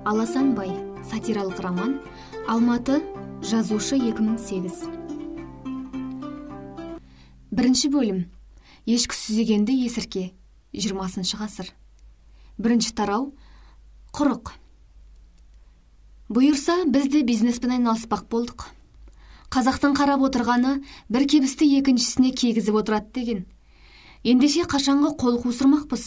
Аласанбай сатиралық роман. Алматы, жазушы 2008. Бірінші бөлім. Ешкі сүзегенді есірке. 20 ғасыр. Бірінші тарау. Құрық. Бұйырса, біз де бизнеспен айналыспақ болдық. Қазақтың қарап отырғаны бір кебісті екіншісіне кигізіп отырады деген. Ендеше қашанғы қол қусырмақпыз.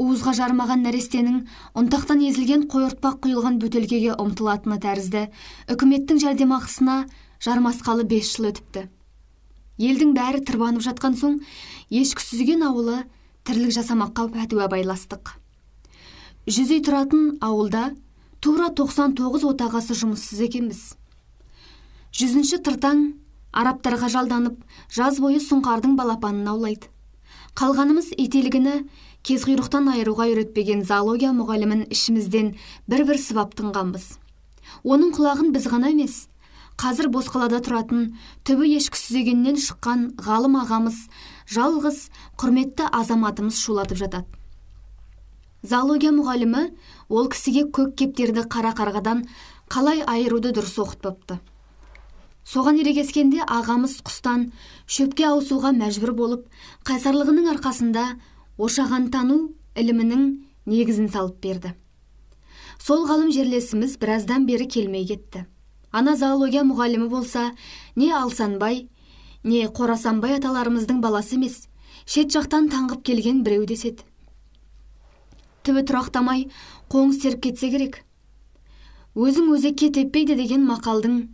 Уызға жармаған нәрестенің ұнтақтан езілген қойыртпақ құйылған бөтелкеге ұмтылатыны тәрізді, үкіметтің жәрдемақысына жармасқалы 5 жыл өтіпті. Елдің бәрі тырбанып жатқан соң, ешкі сүзген ауылы тірлік жасамаққа пәтуа байластық. 100 үй тұратын ауылда тура 99 отағасы жұмыссыз екенбіз. 100-ші тыртаң араптарға жалданып, жаз бойы сұңқардың балапанын аулайды. Қалғанымыз ителгіні кезқұйрықтан айыруға үйретпеген зоология мұғалімін ішімізден бір-бір сыбап тыңғанбыз. Оның құлағын біз ғана емес, қазір Босқалада тұратын түбі ешкі сүзегеннен шыққан ғалым ағамыз, жалғыз құрметті азаматымыз шулатып жатады. Зоология мұғалімі ол кісіге көк кептерді қара қарғадан қалай айыруды дұрыс оқытпапты. Соған ерегескенде ағамыз құстан шөпке ауысуға мәжбүр болып, қайсарлығының арқасында ошаған тану ілімінің негізін салып берді. Сол ғалым жерлесіміз біраздан бері келмей кетті. Ана зоология мұғалімі болса, не Алсанбай, не Қорасанбай аталарымыздың баласы емес, шет жақтан таңғып келген біреу деседі. Түбі тұрақтамай, қоңыз теріп кетсе керек. Өзің өзекке теппейді деген мақалдың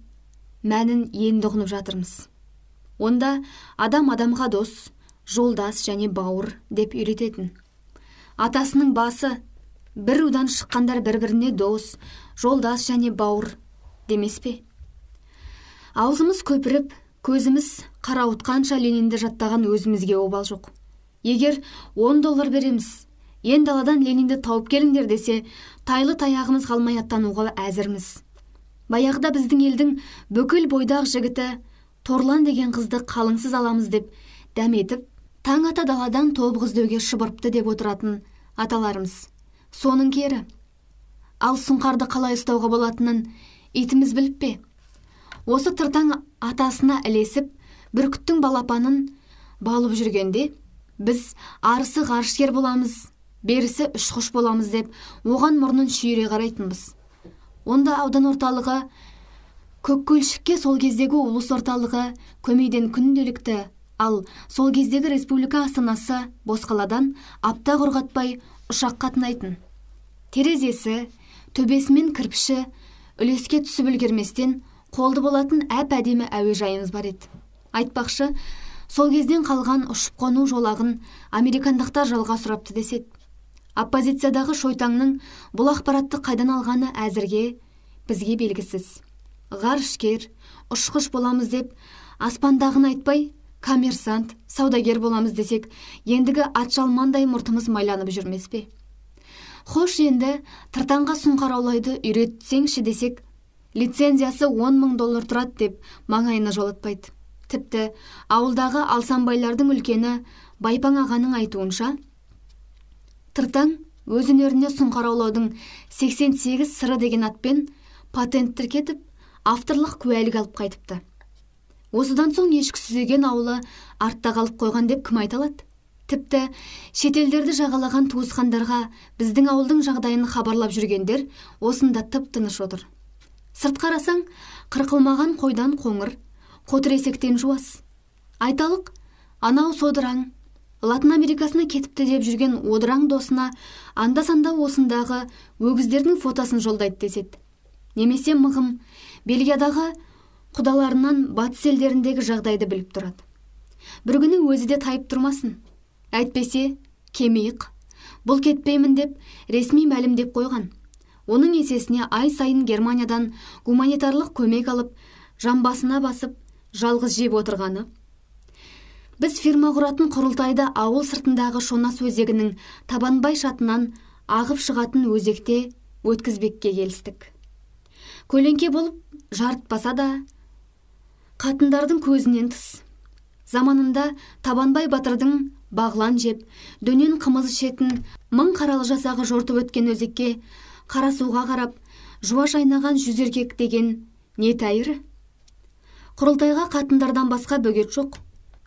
мәнін енді ұғынып жатырмыз. Онда адам адамға дос, жолдас және бауыр деп үйрететін. Атасының басы, бір рудан шыққандар бір-біріне дос, жолдас және бауыр демес пе? Аузымыз көпіріп, көзіміз қарауытқанша Ленинді жаттаған өзімізге обал жоқ. Егер $10 береміз, ен даладан Ленинді тауып келіңдер десе, тайлы таяғымыз қалмай аттануға әзірміз. Баяғыда біздің елдің бүкіл бойдақ жігіті Торлан деген қызды қалыңсыз аламыз деп дәметіп, таң ата даладан тобық іздеуге шыбырыпты деп отыратын аталарымыз. Соның кері. Ал сұңқарды қалай ұстауға болатынын итіміз біліп пе? Осы тыртаң атасына ілесіп, бүркіттің балапанын балып жүргенде, біз арысы ғарышкер боламыз, берісі ұшқыш боламыз деп, оған мұрнын шүйіре қарайтынбыз. Онда аудан орталығы Көккөлшікке сол кездегі облыс орталығы көмейден күнделікті, ал сол кездегі республика астанасы Босқаладан апта құрғатпай ұшақ қатынайтын. Терезесі, төбесімен кірпіші, үлеске түсіп үлгерместен қолды болатын әп-әдемі әуежайымыз бар еді. Айтпақшы, сол кезден қалған ұшып қону жолағын американдықтар жалға сұрапты деседі. Оппозициядағы шойтаңның бұл ақпаратты қайдан алғаны әзірге бізге белгісіз. Ғарышкер, ұшқыш боламыз деп, аспандағын айтпай, коммерсант, саудагер боламыз десек, ендігі атжалмандай мұртымыз майланып жүрмес пе? Хош, енді тыртанға сұңқар аулайды үйретсеңші десек, лицензиясы $10,000 тұрады деп маңайына жолатпайды. Тіпті ауылдағы Алсанбайлардың үлкені Байпаң ағаның айтуынша, тыртаң өз өнеріне сұңқар аулаудың 88 сыры деген атпен патент тіркетіп, авторлық куәлік алып қайтыпты. Осыдан соң ешкі сүзеген ауылы артта қалып қойған деп кім айта алады? Тіпті шетелдерді жағалаған туысқандарға біздің ауылдың жағдайын хабарлап жүргендер осында тып-тыныш отыр. Сырт қарасаң, қырқылмаған қойдан қоңыр, қотыр-есектен жуас. Айталық, анау содыраң, Латын Америкасына кетіпті деп жүрген одыраң досына анда-санда осындағы өгіздердің фотосын жолдайды деседі. Немесе мығым, Бельгиядағы құдаларынан батыс елдеріндегі жағдайды біліп тұрады. Бір күні өзі де тайып тұрмасын. Әйтпесе, кемейік, бұл кетпеймін деп ресми мәлімдеп қойған. Оның есесіне ай сайын Германиядан гуманитарлық көмек алып, жамбасына басып, жалғыз жеп отырғаны. Біз фирма құратын құрылтайда ауыл сыртындағы Шонас өзегінің Табанбай шатынан ағып шығатын өзекте өткізбекке келістік. Көлеңке болып жарытпаса да, қатындардың көзінен тыс. Заманында Табанбай батырдың бағлан жеп, дөнен қымыз ішетін мың қаралы жасағы жортып өткен өзекке қара суға қарап, жуаш айнаған жүз еркек деген не тәйірі? Құрылтайға қатындардан басқа бөгет жоқ.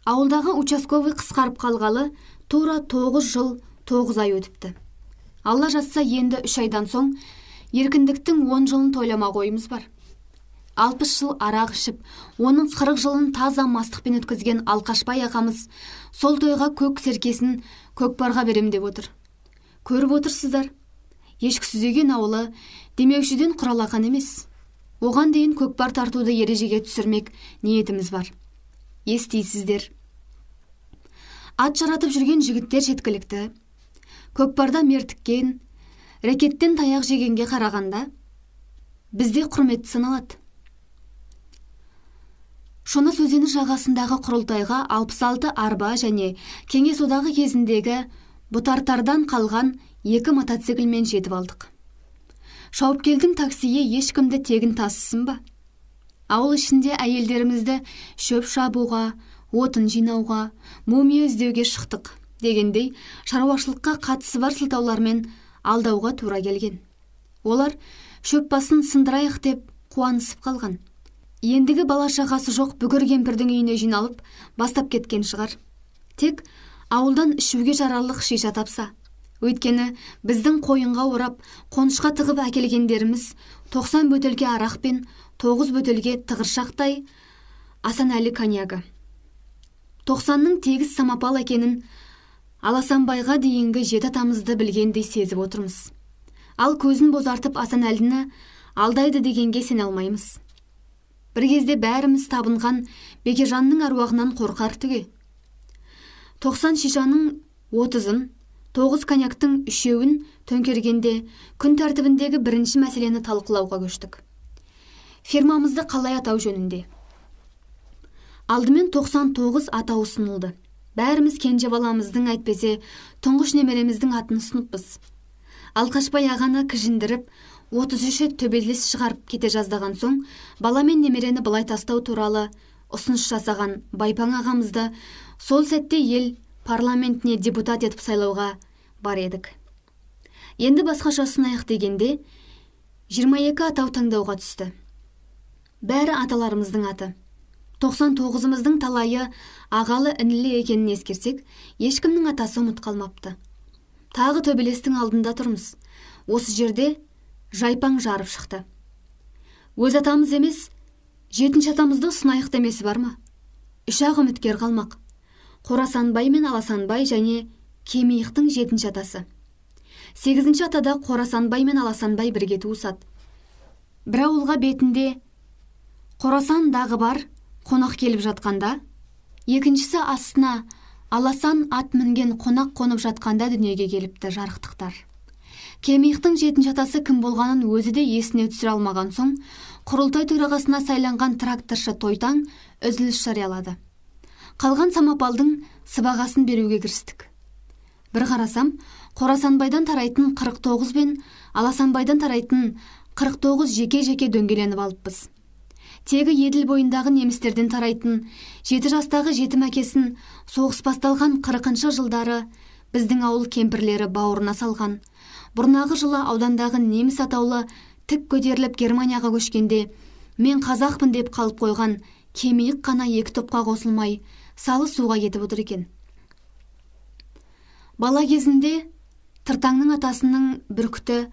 Ауылдағы участковый қысқарып қалғалы тура 9 жыл 9 ай өтіпті. Алла жазса, енді 3 айдан соң еркіндіктің 10 жылын тойламақ ойымыз бар. 60 жыл арақ ішіп, оның 40 жылын таза мастықпен өткізген Алқашбай ағамыз сол тойға көк серкесін көкпарға берем деп отыр. Көріп отырсыздар, ешкісіздеген ауылы демеушіден құралақан емес. Оған дейін көкпар тартуды ережеге түсірмек ниетіміз бар. Естисіздер. Ат жаратып жүрген жігіттер жеткілікті. Көкпарда мертіккен, рекеттен таяқ жегенге қарағанда бізде құрметті саналады. Шонас өзені жағасындағы құрылтайға 66 арба және Кеңес одағы кезіндегі бұтартардан қалған 2 мотоциклмен жетіп алдық. Шауып келдің таксие ешкімді тегін тасысын ба? Ауыл ішінде әйелдерімізді шөп шабуға, отын жинауға, мумия іздеуге шықтық дегендей шаруашылыққа қатысы бар сылтаулармен алдауға тура келген. Олар шөп басын сындырайық деп қуанысып қалған. Ендігі бала шағасы жоқ бүгір кемпірдің үйіне жиналып бастап кеткен шығар. Тек ауылдан ішуге жарарлық шиша тапса. Өйткені біздің қойынға орап, қонышқа тығып әкелгендеріміз 90 бөтелге арақ пен 9 бөтелге тығыршақтай Асанәлі коньягі. 90-ның тегіс самапал екенін Аласанбайға дейінгі 7 атамызды білгендей сезіп отырмыз. Ал көзін бозартып Асанәліні алдайды дегенге сене алмаймыз. Бір кезде бәріміз табынған Бекежанның аруағынан қорқар түге. 90 шишаның 30-ын, 9 коньяктың 3-еуін төңкергенде күн тәртібіндегі бірінші мәселені талқылауға көштік. Фирмамызды қалай атау жөнінде. Алдымен 99 атау ұсынылды. Бәріміз кенже баламыздың әйтпесе тұңғыш немереміздің атын ұсыныппыз. Алқашбай ағаны кіжіндіріп, 33-і төбелес шығарып кете жаздаған соң, бала мен немерені былай тастау туралы ұсыныс жасаған Байпаң ағамызды сол сәтте ел парламентіне депутат етіп сайлауға бар едік. Енді басқаша сынайық дегенде 22 атау таңдауға түсті. Бәрі аталарымыздың аты. 99-ымыздың талайы ағалы інілі екенін ескерсек, ешкімнің атасы ұмыт қалмапты. Тағы төбелестің алдында тұрмыз. Осы жерде Жайпаң жарып шықты. Өз атамыз емес, 7-ші атамызды сынайық демесі бар ма? 3-ақ үміткер қалмақ. Қорасанбай мен Аласанбай және Кемиықтың 7-ші атасы. 8-ші атада Қорасанбай мен Аласанбай бірге туысады. Бір ауылға бетінде Қорасан дағы бар қонақ келіп жатқанда, екіншісі астына Аласан ат мінген қонақ қонып жатқанда дүниеге келіпті жарықтықтар. Кемиықтың 7-ші атасы кім болғанын өзі де есіне түсіре алмаған соң, құрылтай төрағасына сайланған тракторшы Тойтаң үзіліс жариялады. Қалған самапалдың сыбағасын беруге кірістік. Бір қарасам, Қорасанбайдан тарайтын 49 бен Аласанбайдан тарайтын 49 жеке-жеке дөңгеленіп алыппыз. Тегі Еділ бойындағы немістерден тарайтын 7 жастағы жетім әкесін соғыс басталған 40-шы жылдары біздің ауыл кемпірлері бауырына салған. Бұрнағы жылы аудандағы неміс атаулы тік көтеріліп Германияға көшкенде, мен қазақпын деп қалып қойған Кемиық қана 2 топқа қосылмай, салы суға кетіп отыр екен. Бала кезінде Тыртаңның атасының бүркіті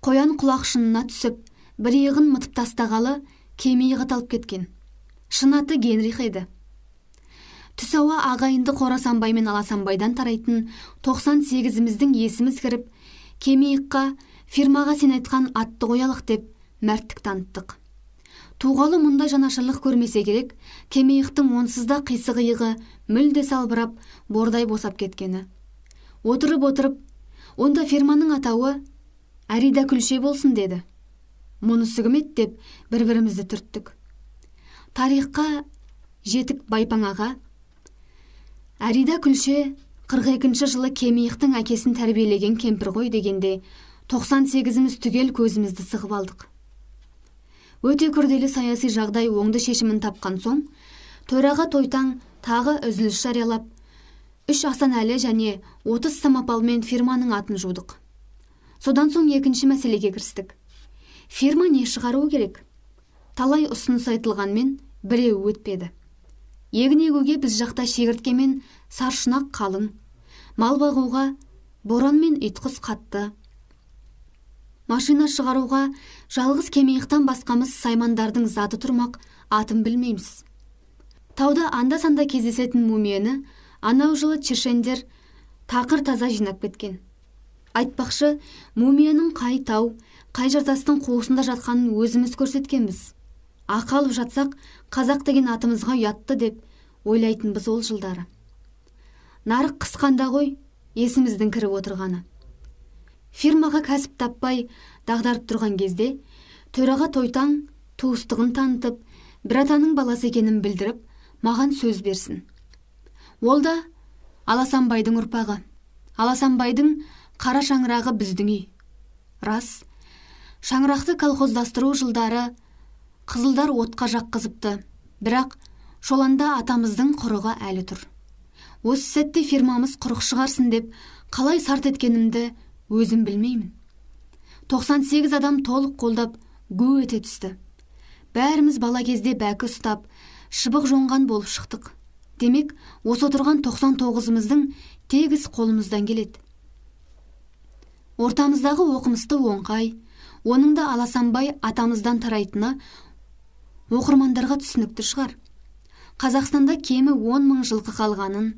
қоян құлақшынына түсіп, бір иығын мытып тастағалы Кемиық аталып кеткен. Шын аты Генрих еді. Түс ауа ағайынды Қорасанбай мен Аласанбайдан тарайтын 98-іміздің есіміз кіріп, Кемиыққа фирмаға сен айтқан атты қоялық деп мәрттік таныттық. Туғалы мұндай жанашырлық көрмесе керек, Кемиықтың онсызда қисық-иығы мүлде салбырап, бордай босап кеткені. Отырып, онда фирманың атауы Әрида Күлше болсын деді. Мұнысы кім еді деп бір-бірімізді түрттік. Тарихқа жетік Байпаң аға. Әрида Күлше 42-ші жылы Кемиықтың әкесін тәрбиелеген кемпір ғой дегенде 98-іміз түгел көзімізді сығып алдық. Өте күрделі саяси жағдай оңды шешімін тапқан соң, төраға Тойтаң тағы үзіліс жариялап, 3 Асанәлі және 30 самапалмен фирманың атын жудық. Содан соң екінші мәселеге кірістік. Фирма не шығару керек? Талай ұсыныс айтылғанмен біреуі өтпеді. Егін егуге біз жақта шегіртке мен саршұнақ қалың, мал бағуға боран мен ұйтқыс қатты. Машина шығаруға жалғыз кемиықтан басқамыз саймандардың заты тұрмақ, атын білмейміз. Тауда анда-санда кездесетін мумияны анау жылы чешендер тақыр таза жинап кеткен. Айтпақшы, мумияның қай тау, қай жартастың қуысында жатқанын өзіміз көрсеткенбіз. Ақы алып жатсақ, қазақ деген атымызға ұятты деп ойлайтынбыз ол жылдары. Нарық қысқанда ғой, есіміздің кіріп отырғаны. Фирмаға кәсіп таппай дағдарып тұрған кезде, төраға тойтаң туыстығын танытып, бір атаның баласы екенін білдіріп, маған сөз берсін. Ол да Аласанбайдың ұрпағы. Аласанбайдың қара шаңырағы біздің үй. Рас, шаңырақты колхоздастыру жылдары қызылдар отқа жаққызыпты, бірақ шоланда атамыздың құрығы әлі тұр. Осы сәтте фирмамыз құрық шығарсын деп қалай сарт еткенімді өзім білмеймін. 98 адам толық қолдап гу ете түсті. Бәріміз бала кезде бәкі ұстап, шыбық жоңған болып шықтық. Демек, осы отырған 99-ымыздың тегіс қолымыздан келеді. Ортамыздағы оқымысты оңқай, оның да Аласанбай атамыздан тарайтыны оқырмандарға түсінікті шығар. Қазақстанда кемі 10 мың жылқы қалғанын,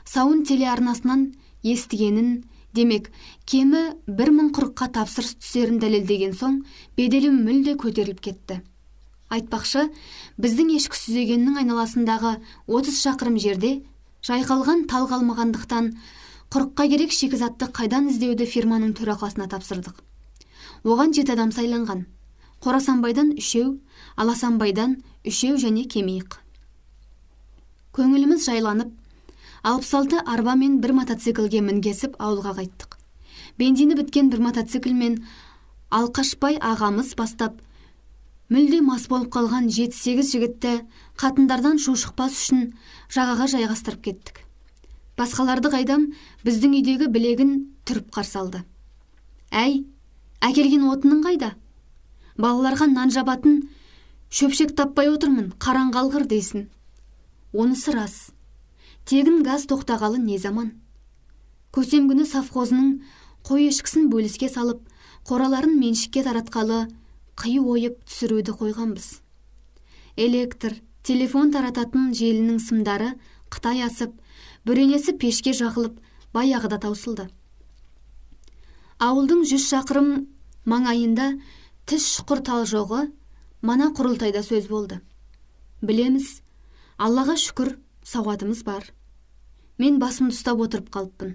Сауын телеарнасынан естігенін, демек, кемі 1000 құрыққа тапсырыс түсерін дәлелдеген соң, беделі мүлде көтеріліп кетті. Айтпақшы, біздің ешкі сүзегеннің айналасындағы 30 шақырым жерде жайқалған тал қалмағандықтан, құрыққа керек шикізатты қайдан іздеуді фирманың төрағасына тапсырдық. Оған 7 адам сайланған. Қорасанбайдан 3, Аласанбайдан 3 және кемиық. Көңіліміз жайланып, 66 арба мен 1 мотоциклге мінгесіп ауылға қайттық. Бензині біткен 1 мотоциклмен Алқашбай ағамыз бастап, мүлде мас болып қалған 7-8 жігітті қатындардан шу шықпас үшін жағаға жайғастырып кеттік. Басқаларды қайдам біздің үйдегі білегін түріп қарсы алды. Әй, әкелген отының қайда? Балаларға нан жабатын шөпшек таппай отырмын, қаран қалғыр дейсін. Онысы рас. Тегін газ тоқтағалы не заман? Көсем күні совхозының қой ешкісін бөліске салып, қораларын меншікке таратқалы қи ойып түсіруді қойғанбыз. Электр, телефон тарататын желінің сымдары Қытай асып, бүренесі пешке жағылып, баяғыда таусылды. Ауылдың 100 шақырым маңайында тіс шұқыр тал жоғы мана құрылтайда сөз болды. Білеміз, Аллаға шүкір, сауатымыз бар. Мен басымды ұстап отырып қалыппын.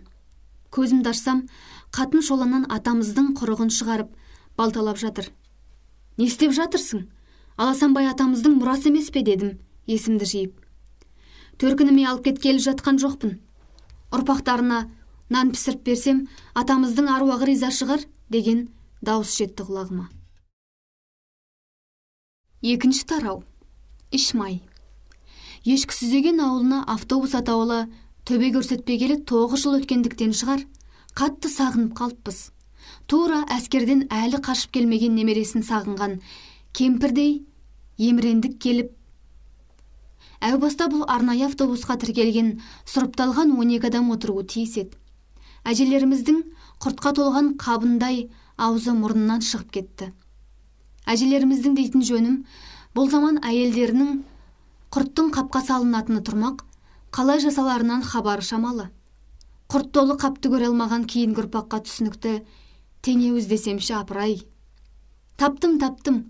Көзімді ашсам, қатын шоланнан атамыздың құрығын шығарып, балталап жатыр. Не істеп жатырсың? Аласанбай атамыздың мұрасы емес пе дедім, есімді жиып. Төркініме алып кеткелі жатқан жоқпын. Ұрпақтарына нан пісіріп берсем, атамыздың аруағы риза шығар, деген дауыс жетті құлағыма. Екінші тарау. Ишмай. Ешкі сүзеген ауылына автобус атаулы төбе көрсетпегелі 9 жыл өткендіктен шығар, қатты сағынып қалыппыз. Тура әскерден әлі қашып келмеген немересін сағынған кемпірдей емірендік келіп. Әу баста бұл арнайы автобусқа тіркелген сұрыпталған 12 адам отыруы тиіс еді. Әжелеріміздің құртқа толған қабындай аузы мұрнынан шығып кетті. Әжелеріміздің дейтін жөнім, бұл заман әйелдерінің құрттың қапқа салынатыны тұрмақ, қалай жасаларынан хабары шамалы. Құрт толы қапты көре алмаған кейінгі ұрпаққа түсінікті теңеуіз десемші апырай. Таптым.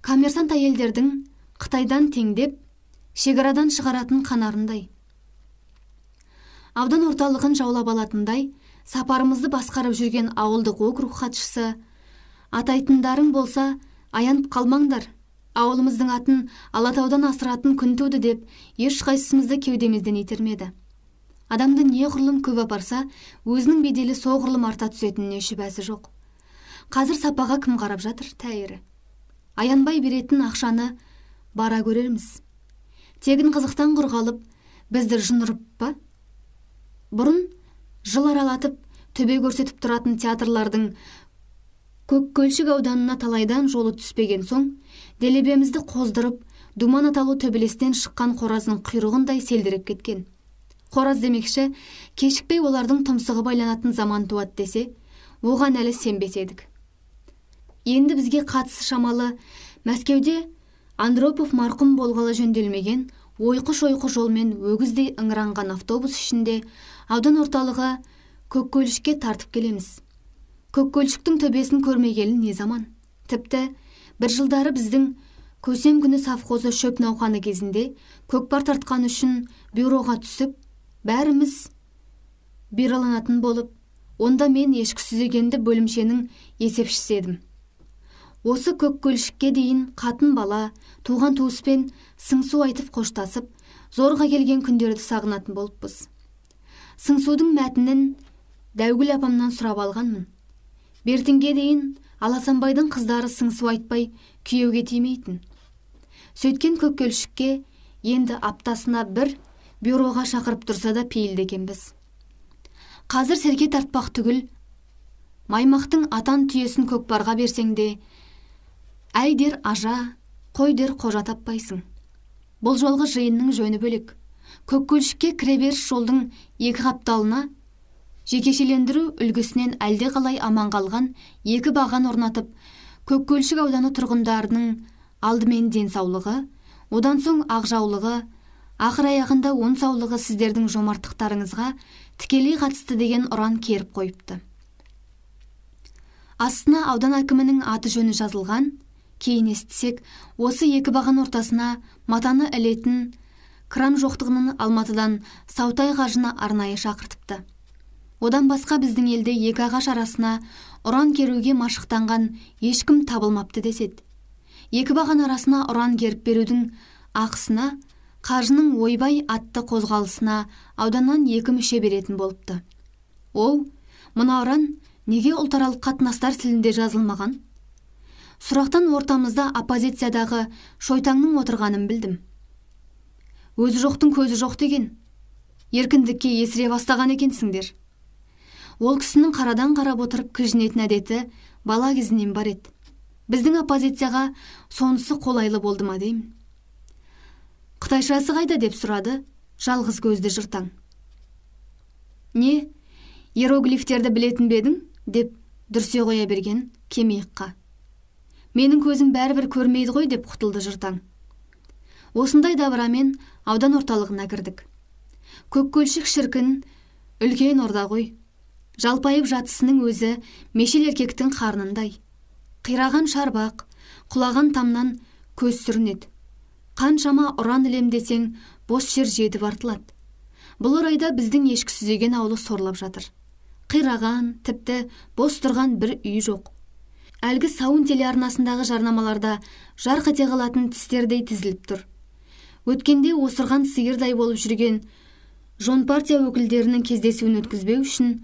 Коммерсант әйелдердің Қытайдан теңдеп, шекарадан шығаратын қанарындай. Аудан орталығын жаулап алатындай, сапарымызды басқарып жүрген ауылдық округ хатшысы, атайтындарың болса, аянып қалмаңдар. Ауылымыздың атын Алатаудан асыратын күн туды деп, ешқайсымызды кеудемізден итермеді. Адамды не ғұрлым көп апарса, өзінің беделі соғұрлым арта түсетініне шүбәсі жоқ. Қазір сапаға кім қарап жатыр, тәйірі. Аянбай беретін ақшаны бара көрерміз. Тегін қызықтан құрғалып, бізді жын ұрып па? Бұрын жыл аралатып, төбе көрсетіп тұратын театрлардың Көккөлшік ауданына талайдан жолы түспеген соң, делебемізді қоздырып, думан аталу төбелестен шыққан қораздың құйрығындай селдіреп кеткен. Қораз демекші, кешікпей олардың тұмсығы байланатын заман туады десе, оған әлі сенбес едік. Енді бізге қатысы шамалы Мәскеуде Андропов марқұм болғалы жөнделмеген ойқы-шойқы жолмен өгіздей ыңыранған автобус ішінде аудан орталығы Көккөлшікке тартып келеміз. Көккөлшіктің төбесін көрмегелі не заман. Тіпті бір жылдары біздің көсем күні совхозы шөп науқаны кезінде көкпар тартқан үшін бюроға түсіп, бәріміз бираланатын болып, онда мен ешкі сүзегенді бөлімшенің есепшісі едім. Осы Көккөлшікке дейін қатын бала, туған туыспен сыңсу айтып қоштасып, зорға келген күндерді сағынатын болыппыз. Сыңсудың мәтінін Дәугүл апамнан сұрап алғанмын. Бертінге дейін Аласанбайдың қыздары сыңсу айтпай күйеуге тимейтін. Сөйткен Көккөлшікке енді аптасына бір бюроға шақырып тұрса да пейілді екенбіз. Қазір серке тартпақ түгіл, маймақтың атан түйесін көкпарға берсең де, әй дер ажа, қой дер қожа таппайсың. Бұл жолғы жиынның жөні бөлек. Көккөлшікке кіреберіс жолдың екі қапталына жекешелендіру үлгісінен әлде қалай аман қалған екі баған орнатып, Көккөлшік ауданы тұрғындарының алдымен денсаулығы, одан соң ақжаулығы, ақыр аяғында он саулығы сіздердің жомарттықтарыңызға тікелей қатысты деген ұран керіп қойыпты. Астына аудан әкімінің аты жөні жазылған. Кейін естісек, осы екі баған ортасына матаны ілетін кран жоқтығының Алматыдан Саутай қажына арнайы шақыртыпты. Одан басқа біздің елде екі ағаш арасына ұран керуге машықтанған ешкім табылмапты деседі. Екі баған арасына ұран керіп берудің ақысына қажының ойбай атты қозғалысына ауданнан екі мүше беретін болыпты. Ол, мына ұран неге ұлтаралық қатынастар тілінде жазылмаған? Сұрақтан ортамызда оппозициядағы Шойтаңның отырғанын білдім. Өзі жоқтың көзі жоқ деген. Еркіндікке есіре бастаған екенсіңдер. Ол кісінің қарадан қарап отырып кіжінетін әдеті бала кезінен бар еді. Біздің оппозицияға сонысы қолайлы болды ма деймін. Қытайшасы қайда деп сұрады жалғыз көзді жыртаң. Не, иероглифтерді білетін бедің деп дүрсе қоя берген кемиыққа. Менің көзім бәрібір көрмейді ғой деп құтылды жыртаң. Осындай дабырамен аудан орталығына кірдік. Көккөлшік шіркін, үлкен орда ғой. Жалпайып жатысының өзі мешел еркектің қарнындай. Қираған шарбақ, құлаған тамнан көз сүрінеді. Қаншама ұран ілем десең, бос жер жетіп артылады. Бұл орайда біздің ешкі сүзеген аулы сорлап жатыр. Қираған, тіпті бос тұрған бір үй жоқ. Әлгі сауын телеарнасындағы жарнамаларда жарқ ете қалатын тістердей тізіліп тұр. Өткенде осырған сиырдай болып жүрген жон партия өкілдерінің кездесуін өткізбеу үшін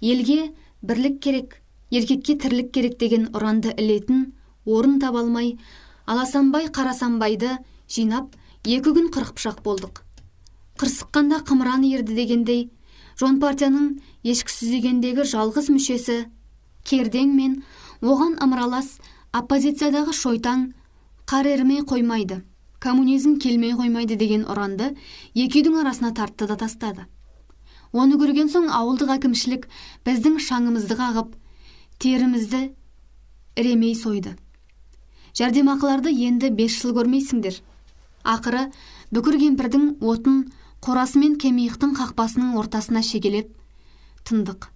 елге бірлік керек, еркекке тірлік керек деген ұранды ілетін орын таба алмай, Аласанбай Қарасанбайды жинап, 2 күн қырық пышақ болдық. Қырсыққанда қымыран ерді дегендей, жон партияның ешкі сүзегендегі жалғыз мүшесі Кердең мен оған ымыралас оппозициядағы Шойтаң қар ермей қоймайды, коммунизм келмей қоймайды деген ұранды екі үйдің арасына тартты да тастады. Оны көрген соң ауылдық әкімшілік біздің шаңымызды қағып, терімізді іремей сойды. Жәрдемақыларды енді 5 жыл көрмейсіңдер. Ақыры бүкір кемпірдің отын қорасы мен кемиықтың қақпасының ортасына шегелеп тындық.